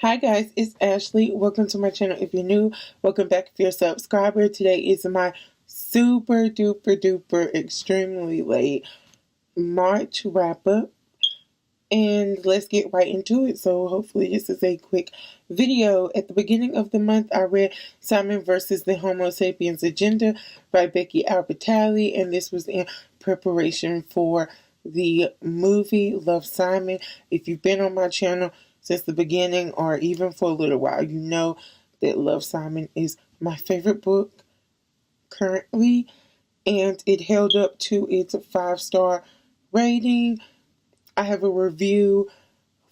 Hi guys, it's Ashley. Welcome to my channel. If you're new, welcome back if you're a subscriber. Today is my super duper extremely late March wrap up. And let's get right into it. So hopefully this is a quick video. At the beginning of the month, I read Simon versus the Homo Sapiens Agenda by Becky Albertalli, and this was in preparation for the movie Love, Simon. If you've been on my channel since the beginning or even for a little while, you know that Love, Simon is my favorite book currently, and it held up to its 5-star rating. I have a review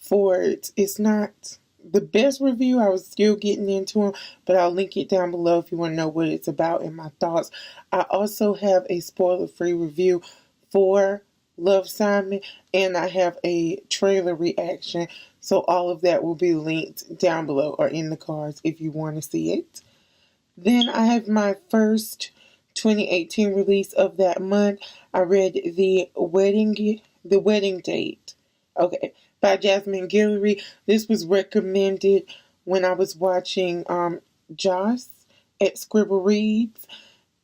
for it. It's not the best review. I was still getting into them, but I'll link it down below if you want to know what it's about and my thoughts. I also have a spoiler-free review for Love, Simon, and I have a trailer reaction. So all of that will be linked down below or in the cards if you want to see it. Then I have my first 2018 release of that month. I read The Wedding Date, by Jasmine Guillory. This was recommended when I was watching Joss at Scribble Reads,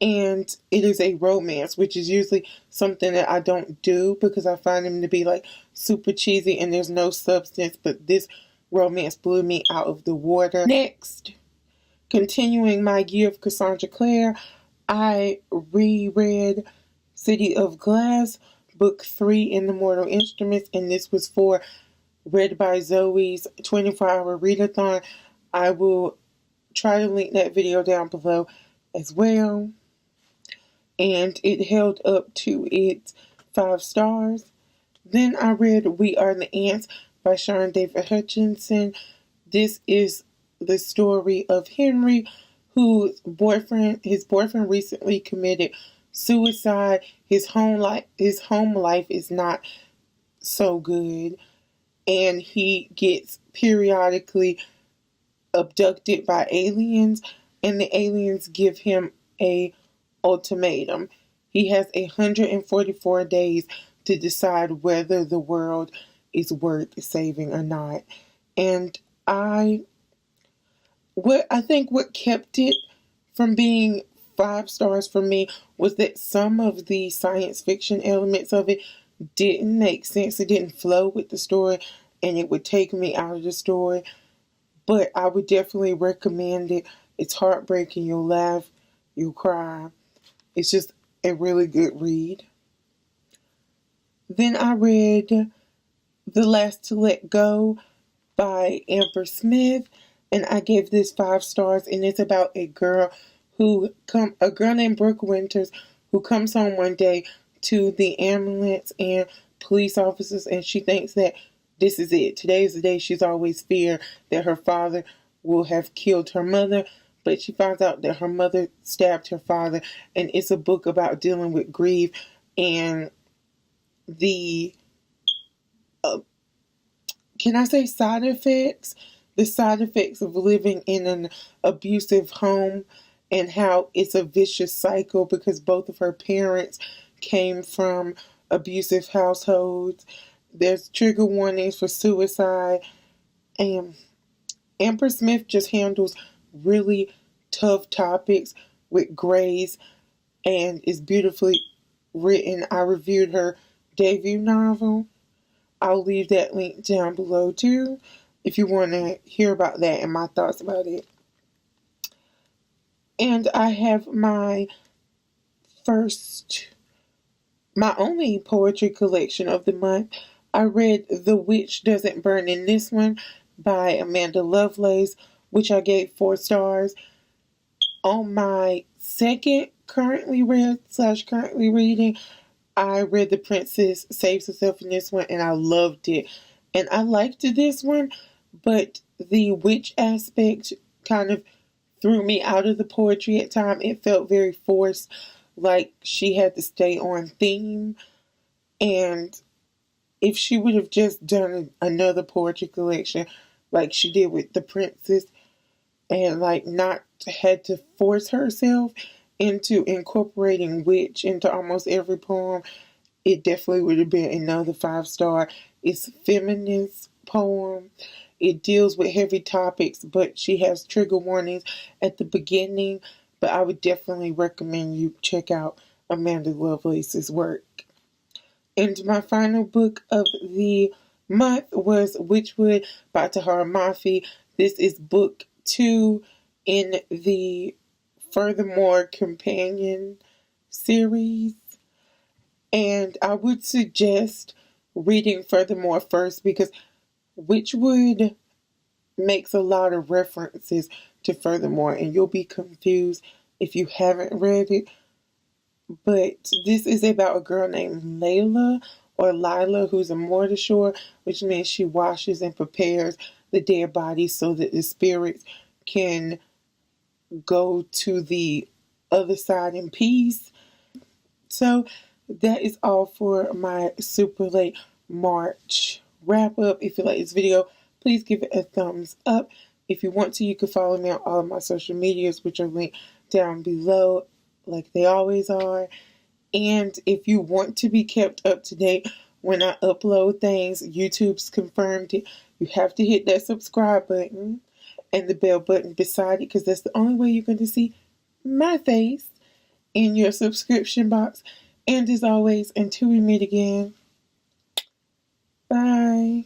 and it is a romance, which is usually something that I don't do because I find them to be like super cheesy and there's no substance, but this romance blew me out of the water. Next, continuing my year of Cassandra Clare, I reread City of Glass, Book 3 in the Mortal Instruments, and this was for Read by Zoe's 24-hour readathon. I will try to link that video down below as well. And it held up to its 5 stars. Then I read We Are the Ants by Sean David Hutchinson. This is the story of Henry, whose boyfriend recently committed suicide. His home life is not so good, and he gets periodically abducted by aliens, and the aliens give him a ultimatum. He has 144 days to decide whether the world is worth saving or not. And I think what kept it from being 5 stars for me was that some of the science fiction elements of it didn't make sense. It didn't flow with the story, and it would take me out of the story. But I would definitely recommend it. It's heartbreaking. You'll laugh, you'll cry. It's just a really good read. Then I read The Last to Let Go by Amber Smith, and I gave this 5 stars, and it's about a girl named Brooke Winters who comes home one day to the ambulance and police officers, and she thinks that this is it. Today is the day she's always feared that her father will have killed her mother, but she finds out that her mother stabbed her father, and it's a book about dealing with grief and the can I say side effects? The side effects of living in an abusive home, and how it's a vicious cycle because both of her parents came from abusive households. There's trigger warnings for suicide, and Amber Smith just handles really tough topics with grace and is beautifully written. I reviewed her debut novel. I'll leave that link down below too if you want to hear about that and my thoughts about it. And I have my only poetry collection of the month. I read The Witch Doesn't Burn in This One by Amanda Lovelace, which I gave 4 stars. On my second currently reading, I read The Princess Saves Herself in this one, and I loved it. And I liked this one, but the witch aspect kind of threw me out of the poetry at times. It felt very forced, like she had to stay on theme. And if she would have just done another poetry collection like she did with The Princess, and like not had to force herself into incorporating witch into almost every poem, it definitely would have been another 5 star. It's a feminist poem. It deals with heavy topics, but she has trigger warnings at the beginning. But I would definitely recommend you check out Amanda Lovelace's work. And my final book of the month was Witchwood by Tahara Mafi. This is book 2 in the Furthermore companion series. And I would suggest reading Furthermore first, because Witchwood makes a lot of references to Furthermore, and you'll be confused if you haven't read it. But this is about a girl named Layla or Lila, who's a mortishore, which means she washes and prepares the dead bodies so that the spirits can go to the other side in peace. So that is all for my super late March wrap up. If you like this video, please give it a thumbs up. If you want to, you can follow me on all of my social medias, which are linked down below, like they always are. And if you want to be kept up to date when I upload things, YouTube's confirmed it, you have to hit that subscribe button and the bell button beside it, because that's the only way you're going to see my face in your subscription box. And as always, until we meet again, bye.